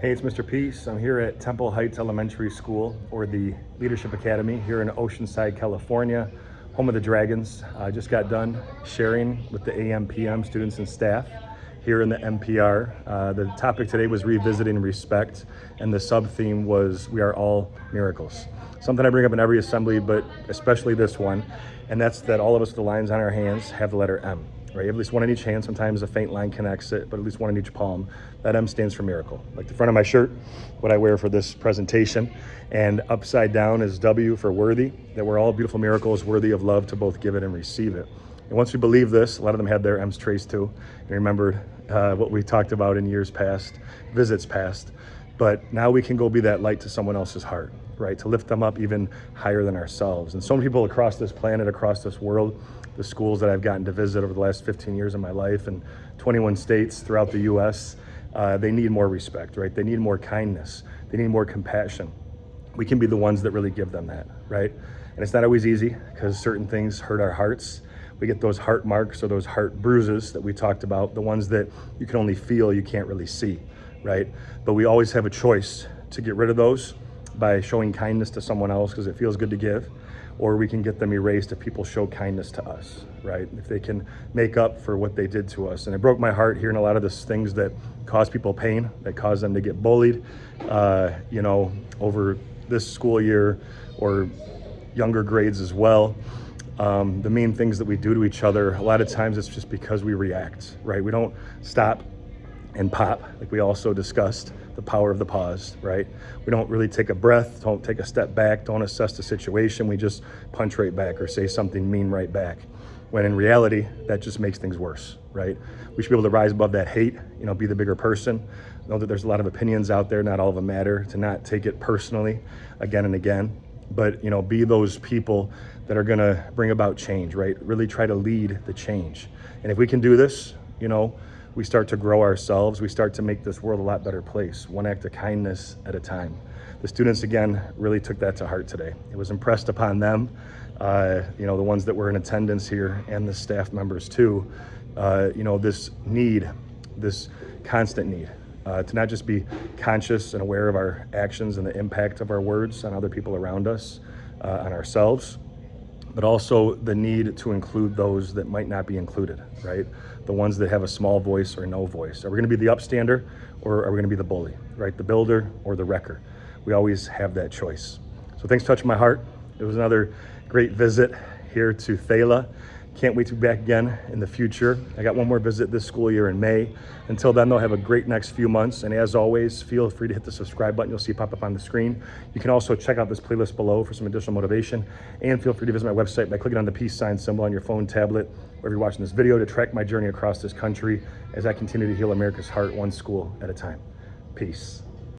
Hey, it's Mr. Peace. I'm here at Temple Heights Elementary School, or the Leadership Academy, here in Oceanside, California, home of the Dragons. I just got done sharing with the AM/PM students and staff here in the MPR. The topic today was revisiting respect, and the sub-theme was we are all miracles. Something I bring up in every assembly, but especially this one, and that's that all of us with the lines on our hands have the letter M. Right, at least one on each hand. Sometimes a faint line connects it, but at least one on each palm. That M stands for miracle. Like the front of my shirt, what I wear for this presentation, and upside down is W for worthy, that we're all beautiful miracles worthy of love to both give it and receive it. And once we believe this, a lot of them had their M's traced too, and remembered what we talked about in years past, visits past. But now we can go be that light to someone else's heart, right? To lift them up even higher than ourselves. And so many people across this planet, across this world, the schools that I've gotten to visit over the last 15 years of my life in 21 states throughout the US, they need more respect, right? They need more kindness. They need more compassion. We can be the ones that really give them that, right? And it's not always easy because certain things hurt our hearts. We get those heart marks or those heart bruises that we talked about, the ones that you can only feel, you can't really see, right? But we always have a choice to get rid of those by showing kindness to someone else because it feels good to give, or we can get them erased if people show kindness to us, right? If they can make up for what they did to us. And it broke my heart hearing a lot of these things that cause people pain, that cause them to get bullied, over this school year or younger grades as well. The mean things that we do to each other, a lot of times it's just because we react, right? We don't stop and pop, like we also discussed, the power of the pause, right? We don't really take a breath, don't take a step back, don't assess the situation. We just punch right back or say something mean right back. When in reality, that just makes things worse, right? We should be able to rise above that hate, be the bigger person. Know that there's a lot of opinions out there, not all of them matter, to not take it personally again and again. But, be those people that are gonna bring about change, right? Really try to lead the change. And if we can do this, we start to grow ourselves. We start to make this world a lot better place, one act of kindness at a time. The students, again, really took that to heart today. It was impressed upon them, the ones that were in attendance here and the staff members too, this need, this constant need to not just be conscious and aware of our actions and the impact of our words on other people around us, on ourselves, but also the need to include those that might not be included, right? The ones that have a small voice or no voice. Are we gonna be the upstander or are we gonna be the bully, right? The builder or the wrecker? We always have that choice. So thanks for touching my heart. It was another great visit here to THELA. Can't wait to be back again in the future. I got one more visit this school year in May. Until then, they'll have a great next few months. And as always, feel free to hit the subscribe button. You'll see it pop up on the screen. You can also check out this playlist below for some additional motivation. And feel free to visit my website by clicking on the peace sign symbol on your phone, tablet, wherever you're watching this video, to track my journey across this country as I continue to heal America's heart one school at a time. Peace.